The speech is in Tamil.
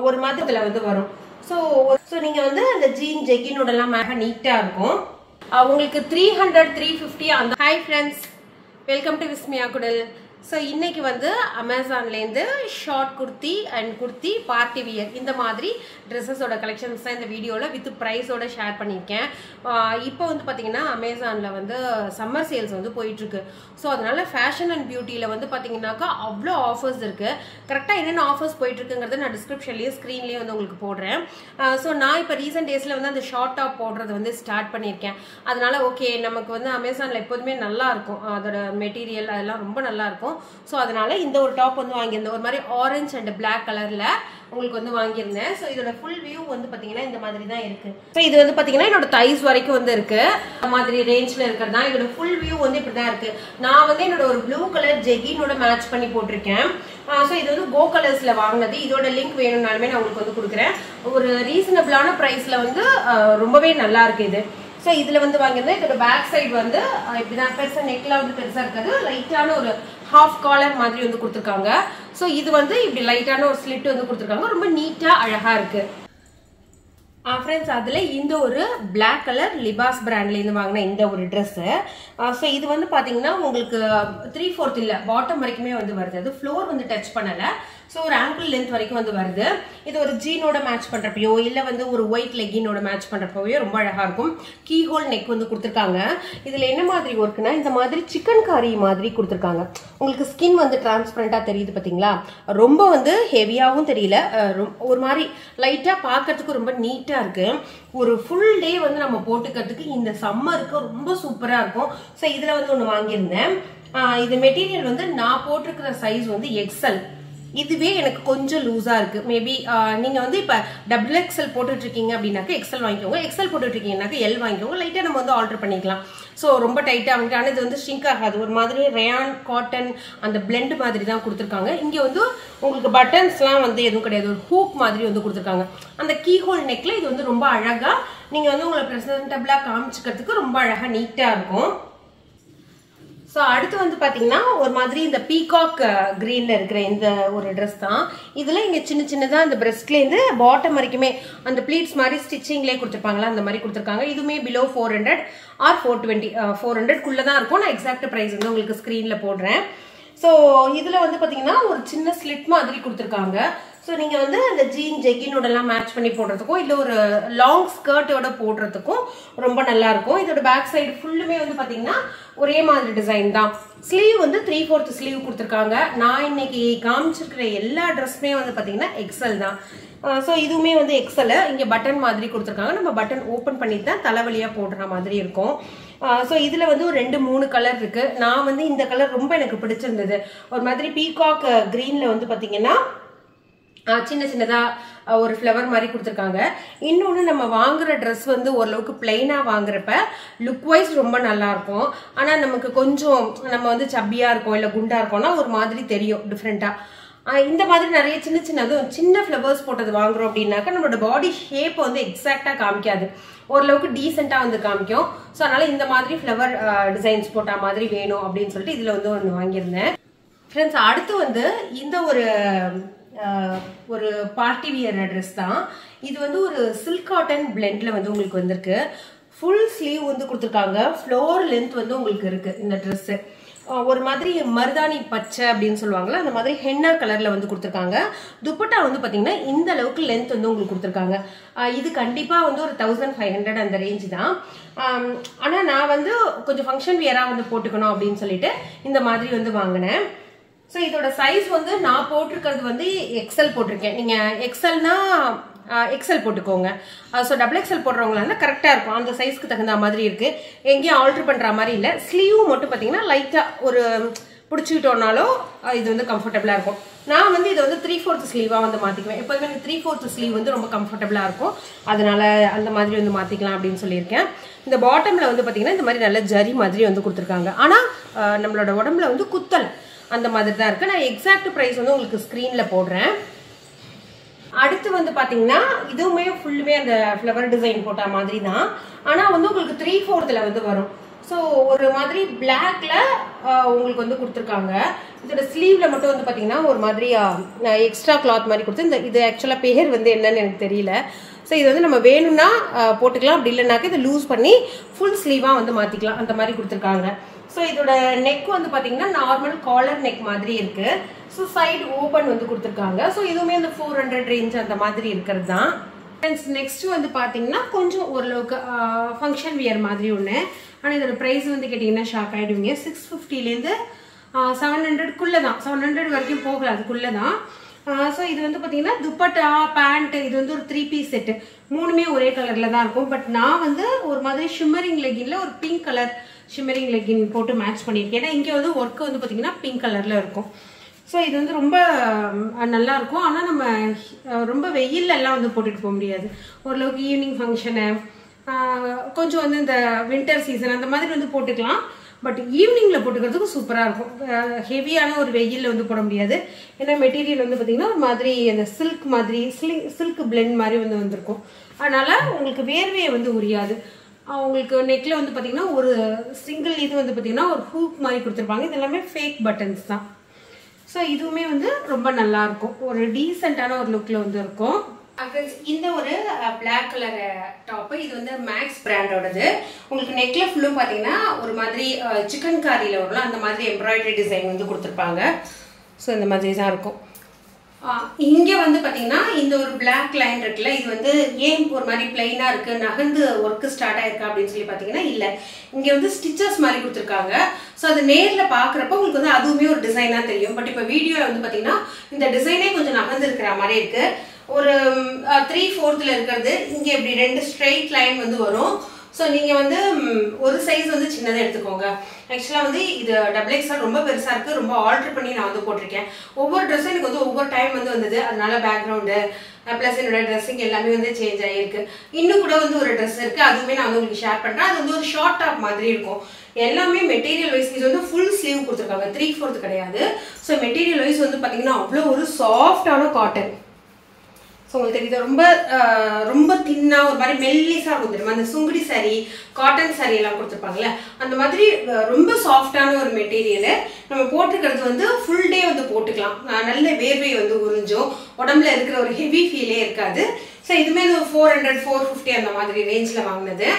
ஒரு மாதத்துல வந்து வரும். ஸோ நீங்க வந்து அந்த ஜீன் ஜெகினோட எல்லாம் நீட்டா இருக்கும். உங்களுக்கு 300 350 அந்த. ஹாய் ஃப்ரெண்ட்ஸ், வெல்கம் டு விஸ்மியா குடல். ஸோ இன்னைக்கு வந்து அமேசான்லேருந்து short kurti and kurti party wear இந்த மாதிரி ட்ரெஸ்ஸஸோட கலெக்ஷன்ஸ் தான் இந்த வீடியோவில் வித் ப்ரைஸோட ஷேர் பண்ணியிருக்கேன். இப்போ வந்து பார்த்தீங்கன்னா அமேசானில் வந்து சம்மர் சேல்ஸ் வந்து போயிட்டுருக்கு. ஸோ அதனால ஃபேஷன் அண்ட் பியூட்டியில் வந்து பார்த்தீங்கன்னாக்கா அவ்வளோ ஆஃபர்ஸ் இருக்குது. கரெக்டாக என்னென்ன ஆஃபர்ஸ் போயிட்டுருக்குங்கிறத நான் டிஸ்கிரிப்ஷன்லேயும் ஸ்க்ரீன்லேயும் வந்து உங்களுக்கு போடுறேன். ஸோ நான் இப்போ ரீசெண்ட் டேஸில் வந்து அந்த ஷார்ட் டாப் போடுறது வந்து ஸ்டார்ட் பண்ணியிருக்கேன். அதனால ஓகே, நமக்கு வந்து அமேசானில் எப்போதுமே நல்லா இருக்கும், அதோட மெட்டீரியல் அதெல்லாம் ரொம்ப நல்லா இருக்கும். ஸோ அதனால இந்த ஒரு டாப் வந்து வாங்கியிருந்தேன், ஒரு மாதிரி ஆரஞ்ச் அண்ட் பிளாக் கலர்ல உங்களுக்கு வந்து வாங்கியிருந்தேன். ஸோ இதோட ஃபுல் வியூ வந்து பாத்தீங்கன்னா இந்த மாதிரி தான் இருக்கு. ஸோ இது வந்து பாத்தீங்கன்னா என்னோட தைஸ் வரைக்கும் வந்து இருக்கு, அந்த மாதிரி ரேஞ்ச்ல இருக்கிறது தான். இதோட ஃபுல் வியூ வந்து இப்படிதான் இருக்கு. நான் வந்து என்னோட ஒரு ப்ளூ கலர் ஜெகினோட மேட்ச் பண்ணி போட்டிருக்கேன். ஸோ இது வந்து கோ கலர்ஸ்ல வாங்கினது. இதோட லிங்க் வேணும்னாலுமே நான் உங்களுக்கு வந்து கொடுக்குறேன். ஒரு ரீசனபிளான பிரைஸ்ல வந்து ரொம்பவே நல்லா இருக்கு இது. ஸோ இதுல வந்து வாங்கியிருந்தேன். இதோட பேக் சைடு வந்து இப்படிதான் பெருசா, நெக்ல வந்து பெருசா இருக்காது, லைட்டான ஒரு ஹாஃப் காலர் மாதிரி வந்து கொடுத்துருக்காங்க. ஸோ இது வந்து இப்படி லைட்டான ஒரு ஸ்லிட் வந்து கொடுத்துருக்காங்க, ரொம்ப நீட்டா அழகா இருக்கு. ஃப்ரெண்ட்ஸ், அதில் இந்த ஒரு பிளாக் கலர் லிபாஸ் பிராண்ட்லேருந்து வாங்கின இந்த ஒரு ட்ரெஸ்ஸு. ஸோ இது வந்து பார்த்தீங்கன்னா உங்களுக்கு 3/4 இல்லை, பாட்டம் வரைக்குமே வந்து வருது. அது ஃப்ளோர் வந்து டச் பண்ணலை. ஸோ ஒரு ஆங்கிள் லென்த் வரைக்கும் வந்து வருது. இது ஒரு ஜீனோட மேட்ச் பண்ணுறப்பையோ இல்லை வந்து ஒரு ஒயிட் லெகினோட மேட்ச் பண்ணுறப்போயோ ரொம்ப அழகாக இருக்கும். கீ ஹோல் நெக் வந்து கொடுத்துருக்காங்க. இதில் என்ன மாதிரி ஒர்க்குனா இந்த மாதிரி சிக்கன் காரி மாதிரி கொடுத்துருக்காங்க. உங்களுக்கு ஸ்கின் வந்து டிரான்ஸ்பரண்டாக தெரியுது பார்த்தீங்களா? ரொம்ப வந்து ஹெவியாகவும் தெரியல, ஒரு மாதிரி லைட்டாக பார்க்கறதுக்கு ரொம்ப நீட்டாக இருக்கு. ஒரு ஃபுல் டே வந்து நம்ம போட்டுக்கிறதுக்கு இந்த சம்மருக்கு ரொம்ப சூப்பராக இருக்கும். ஸோ இதில் வந்து ஒன்று வாங்கியிருந்தேன். இது மெட்டீரியல் வந்து நான் போட்டிருக்கிற சைஸ் வந்து எக்ஸல். இதுவே எனக்கு கொஞ்சம் லூஸா இருக்கு. மேபி நீங்க வந்து இப்ப XXL போட்டுட்டு இருக்கீங்க அப்படின்னாக்க எக்ஸல் வாங்கிக்கோங்க, எக்ஸல் போட்டுட்டு இருக்கீங்கன்னாக்க எல் வாங்கிக்கோங்க. லைட்டா நம்ம வந்து ஆல்டர் பண்ணிக்கலாம். ஸோ ரொம்ப டைட்டா வாங்கிட்டு, ஆனால் இது வந்து ஷ்ரிங்க் ஆகாது. ஒரு மாதிரி ரயான் காட்டன் அந்த பிளெண்ட் மாதிரி தான் கொடுத்துருக்காங்க. இங்க வந்து உங்களுக்கு பட்டன்ஸ்லாம் வந்து எதுவும் கிடையாது, ஒரு ஹூக் மாதிரி வந்து கொடுத்துருக்காங்க. அந்த கீ ஹோல் நெக்ல இது வந்து ரொம்ப அழகா நீங்க வந்து உங்களை பிரசன்டபிளா காமிச்சுக்கிறதுக்கு ரொம்ப அழகா நீட்டா இருக்கும். ஸோ அடுத்து வந்து பார்த்தீங்கன்னா ஒரு மாதிரி இந்த பீகாக் கிரீன்ல இருக்கிற இந்த ஒரு ட்ரெஸ் தான். இதில் இங்கே சின்ன சின்னதாக அந்த பிரெஸ்ட்லேருந்து பாட்டம் வரைக்குமே அந்த ப்ளீட்ஸ் மாதிரி ஸ்டிச்சிங்லேயே கொடுத்துருப்பாங்களா, அந்த மாதிரி கொடுத்துருக்காங்க. இதுவுமே பிலோ 400 ஆர் 420, 400குள்ளே தான் இருக்கும். நான் எக்ஸாக்ட் ப்ரைஸ் வந்து உங்களுக்கு ஸ்க்ரீனில் போடுறேன். ஸோ இதில் வந்து பார்த்தீங்கன்னா ஒரு சின்ன ஸ்லிட் மாதிரி கொடுத்துருக்காங்க. ஸோ நீங்கள் வந்து அந்த ஜீன் ஜெகினோடலாம் மேட்ச் பண்ணி போடுறதுக்கும் இல்லை ஒரு லாங் ஸ்கர்ட்டோட போடுறதுக்கும் ரொம்ப நல்லா இருக்கும். இதோட பேக் சைடு ஃபுல்லுமே வந்து பார்த்தீங்கன்னா ஒரே மாதிரி டிசைன் தான். ஸ்லீவ் வந்து 3/4 ஸ்லீவ் கொடுத்துருக்காங்க. நான் இன்னைக்கு காமிச்சிருக்கிற எல்லா ட்ரெஸ்ஸுமே வந்து பார்த்தீங்கன்னா எக்ஸல் தான். ஸோ இதுவுமே வந்து எக்ஸல். இங்கே பட்டன் மாதிரி கொடுத்துருக்காங்க. நம்ம பட்டன் ஓப்பன் பண்ணிட்டு தான் தலைவலியாக போடுற மாதிரி இருக்கும். ஸோ இதில் வந்து ஒரு 2-3 கலர் இருக்கு. நான் வந்து இந்த கலர் ரொம்ப எனக்கு பிடிச்சிருந்தது. ஒரு மாதிரி பீகாக் கிரீன்ல வந்து பார்த்தீங்கன்னா சின்ன சின்னதா ஒரு ஃப்ளவர் மாதிரி கொடுத்துருக்காங்க. இன்னொன்று, நம்ம வாங்குற ட்ரெஸ் வந்து ஓரளவுக்கு பிளைனா வாங்குறப்ப லுக் வைஸ் ரொம்ப நல்லா இருக்கும். ஆனால் நமக்கு கொஞ்சம் நம்ம வந்து சப்பியா இருக்கோம் இல்லை குண்டா இருக்கோம்னா ஒரு மாதிரி தெரியும் டிஃப்ரெண்டா. இந்த மாதிரி நிறைய சின்ன சின்ன ஃப்ளவர்ஸ் போட்டது வாங்குறோம் அப்படின்னாக்கா நம்மளோட பாடி ஷேப் வந்து எக்ஸாக்டா காமிக்காது, ஓரளவுக்கு டீசெண்டா வந்து காமிக்கும். ஸோ அதனால இந்த மாதிரி ஃப்ளவர் டிசைன்ஸ் போட்ட மாதிரி வேணும் அப்படின்னு சொல்லிட்டு இதுல வந்து ஒன்று வாங்கியிருந்தேன். ஃப்ரெண்ட்ஸ், அடுத்து வந்து இந்த ஒரு பார்ட்டி வியர் ட்ரெஸ் தான். இது வந்து ஒரு சில்க் காட்டன் பிளெண்ட்ல வந்து உங்களுக்கு வந்திருக்கு. ஃபுல் ஸ்லீவ் வந்து கொடுத்துருக்காங்க. ஃப்ளோர் லென்த் வந்து உங்களுக்கு இருக்கு. இந்த ட்ரெஸ் ஒரு மாதிரி மருதாணி பச்சை அப்படின்னு சொல்லுவாங்கல்ல, அந்த மாதிரி ஹென்னா கலர்ல வந்து கொடுத்துருக்காங்க. துப்பட்டா வந்து பாத்தீங்கன்னா இந்த அளவுக்கு லென்த் வந்து உங்களுக்கு கொடுத்துருக்காங்க. இது கண்டிப்பா வந்து ஒரு 1500 அந்த ரேஞ்ச் தான். ஆனா நான் வந்து கொஞ்சம் ஃபங்க்ஷன் வியரா வந்து போட்டுக்கணும் அப்படின்னு சொல்லிட்டு இந்த மாதிரி வந்து வாங்கினேன். ஸோ இதோட சைஸ் வந்து நான் போட்டிருக்கிறது வந்து எக்ஸல் போட்டிருக்கேன். நீங்க எக்ஸல்னா எக்ஸல் போட்டுக்கோங்க. ஸோ XXL போடுறவங்களா கரெக்டாக இருக்கும். அந்த சைஸ்க்கு தகுந்த மாதிரி இருக்கு, எங்கேயும் ஆல்டர் பண்ற மாதிரி இல்லை. ஸ்லீவ் மட்டும் பார்த்தீங்கன்னா லைட்டா ஒரு பிடிச்சிக்கிட்டோம்னாலும் இது வந்து கம்ஃபர்டபுளா இருக்கும். நான் வந்து இதை வந்து 3/4 ஸ்லீவா வந்து மாத்திக்குவேன். எப்போதுமே 3/4 ஸ்லீவ் வந்து ரொம்ப கம்ஃபர்டபுளா இருக்கும். அதனால அந்த மாதிரி வந்து மாத்திக்கலாம் அப்படின்னு சொல்லியிருக்கேன். இந்த பாட்டம்ல வந்து பார்த்தீங்கன்னா இந்த மாதிரி நல்ல ஜரி மாதிரி வந்து கொடுத்துருக்காங்க. ஆனா நம்மளோட உடம்புல வந்து குத்தல் அந்த மாதிரி தான் இருக்கு. நான் எக்ஸாக்ட் பிரைஸ் வந்து உங்களுக்கு ஸ்கிரீன்ல போடுறேன். அடுத்து வந்து பாத்தீங்கன்னா இதுவுமே ஃபுல்லுமே அந்த ஃப்ளவர் டிசைன் போட்ட மாதிரி தான். ஆனா வந்து உங்களுக்கு 3/4 வந்து வரும். ஸோ ஒரு மாதிரி பிளாக்ல உங்களுக்கு வந்து கொடுத்துருக்காங்க. இதோட ஸ்லீவ்ல மட்டும் வந்து பார்த்தீங்கன்னா ஒரு மாதிரி எக்ஸ்ட்ரா கிளாத் மாதிரி கொடுத்து இது ஆக்சுவலாக பேர் வந்து என்னன்னு எனக்கு தெரியல. ஸோ இது வந்து நம்ம வேணும்னா போட்டுக்கலாம், அப்படி இல்லைனாக்க இதை லூஸ் பண்ணி ஃபுல் ஸ்லீவாக வந்து மாற்றிக்கலாம், அந்த மாதிரி கொடுத்துருக்காங்க. ஸோ இதோட நெக் வந்து பார்த்தீங்கன்னா நார்மல் காலர் நெக் மாதிரி இருக்கு. ஸோ சைடு ஓப்பன் வந்து கொடுத்துருக்காங்க. ஸோ இதுவுமே இந்த 400 ரேஞ்ச் அந்த மாதிரி இருக்கிறது தான். நெக்ஸ்ட் வந்து பார்த்தீங்கன்னா கொஞ்சம் ஓரளவுக்கு ஃபங்க்ஷன் வியர் மாதிரி ஒன்று. ஆனால் இதோட ப்ரைஸ் வந்து கேட்டிங்கன்னா ஷாக் ஆகிடுவீங்க. 650லேருந்து 700க்குள்ளே தான், 700 வரைக்கும் போகல, அதுக்குள்ளே தான். ஸோ இது வந்து பார்த்தீங்கன்னா துப்பட்டா பேண்ட் இது வந்து ஒரு 3 பீஸ் செட்டு, மூணுமே ஒரே கலரில் தான் இருக்கும். பட் நான் வந்து ஒரு மாதிரி ஷிம்மரிங் லெகின்ல ஒரு பிங்க் கலர் ஷிம்மரிங் லெகின் போட்டு மேட்ச் பண்ணியிருக்கேன். ஏன்னா இங்கே வந்து ஒர்க்கு வந்து பார்த்தீங்கன்னா பிங்க் கலரில் இருக்கும். ஸோ இது வந்து ரொம்ப நல்லா இருக்கும். ஆனால் நம்ம ரொம்ப வெயிலெல்லாம் வந்து போட்டுட்டு போக முடியாது. ஓரளவுக்கு ஈவினிங் ஃபங்க்ஷனு, கொஞ்சம் வந்து இந்த வின்டர் சீசன் அந்த மாதிரி வந்து போட்டுக்கலாம். பட் ஈவினிங்கில் போட்டுக்கிறதுக்கு சூப்பராக இருக்கும். ஹெவியான ஒரு வெயிலில் வந்து போட முடியாது. ஏன்னா மெட்டீரியல் வந்து பார்த்தீங்கன்னா ஒரு மாதிரி அந்த சில்க் மாதிரி சில்க் பிளெண்ட் மாதிரி வந்து வந்திருக்கும். அதனால உங்களுக்கு வேர்வையை வந்து உரியாது. உங்களுக்கு நெக்கில் வந்து பார்த்தீங்கன்னா ஒரு சிங்கிள் இது வந்து பார்த்தீங்கன்னா ஒரு ஹூக் மாதிரி கொடுத்துருப்பாங்க. இது எல்லாமே ஃபேக் பட்டன்ஸ் தான். ஸோ இதுவுமே வந்து ரொம்ப நல்லா இருக்கும், ஒரு டீசெண்டான ஒரு லுக்கில் வந்து இருக்கும். இந்த ஒரு பிளாக் கலர் டாப்பு, இது வந்து மேக்ஸ் பிராண்டோடது. உங்களுக்கு நெக்ல ஃபுல்லும் பார்த்தீங்கன்னா ஒரு மாதிரி சிக்கன் காரியில் வரலாம், அந்த மாதிரி எம்ப்ராய்டரி டிசைன் வந்து கொடுத்துருப்பாங்க. ஸோ இந்த மாதிரி தான் இருக்கும். இங்கே வந்து பார்த்தீங்கன்னா இந்த ஒரு பிளாக் லைன் இருக்குல்ல, இது வந்து ஏன் ஒரு மாதிரி பிளைனாக இருக்குது, நகர்ந்து ஒர்க்கு ஸ்டார்ட் ஆயிருக்கா அப்படின்னு சொல்லி பார்த்தீங்கன்னா இல்லை, இங்கே வந்து ஸ்டிச்சஸ் மாதிரி கொடுத்துருக்காங்க. ஸோ அது நேரில் பார்க்குறப்ப உங்களுக்கு வந்து அதுவுமே ஒரு டிசைனாக தெரியும். பட் இப்போ வீடியோவில் வந்து பார்த்தீங்கன்னா இந்த டிசைனே கொஞ்சம் நகர்ந்து இருக்கிற மாதிரி இருக்குது. ஒரு 3/4 இருக்கிறது இங்கே இப்படி 2 ஸ்ட்ரெயிட் லைன் வந்து வரும். ஸோ நீங்கள் வந்து ஒரு சைஸ் வந்து சின்னதாக எடுத்துக்கோங்க. ஆக்சுவலாக வந்து இது XXL ரொம்ப பெருசாக இருக்குது, ரொம்ப ஆல்ட்ரு பண்ணி நான் வந்து போட்டிருக்கேன். ஒவ்வொரு ட்ரெஸ்ஸும் எனக்கு வந்து ஒவ்வொரு டைம் வந்து வந்தது, அதனால பேக்ரவுண்டு ப்ளஸ் என்னோட ட்ரெஸ்ஸிங் எல்லாமே வந்து சேஞ்ச் ஆகிருக்கு. இன்னும் கூட வந்து ஒரு ட்ரெஸ் இருக்குது, அதுவுமே நான் வந்து உங்களுக்கு ஷேர் பண்ணுறேன். அது வந்து ஒரு ஷார்ட் டாப் மாதிரி இருக்கும். எல்லாமே மெட்டீரியல் வைஸ் இது வந்து ஃபுல் ஸ்லீவ் கொடுத்துருக்காங்க, 3/4 கிடையாது. ஸோ மெட்டீரியல் வைஸ் வந்து பார்த்தீங்கன்னா அவ்வளோ ஒரு சாஃப்டான காட்டன். ஸோ உங்களுக்கு தெரியுது, ரொம்ப ரொம்ப தின்னாக ஒரு மாதிரி மெல்லிஸாக இருக்கும் தெரியுமா, அந்த சுங்குடி சாரி காட்டன் சாரி எல்லாம் கொடுத்துருப்பாங்கல்ல, அந்த மாதிரி ரொம்ப சாஃப்டான ஒரு மெட்டீரியலு. நம்ம போட்டுக்கிறது வந்து ஃபுல் டே வந்து போட்டுக்கலாம், நல்ல வேர்வை வந்து உறிஞ்சும், உடம்புல இருக்கிற ஒரு ஹெவி ஃபீலே இருக்காது. ஸோ இதுவுமே 400 450 அந்த மாதிரி ரேஞ்சில் வாங்கினது.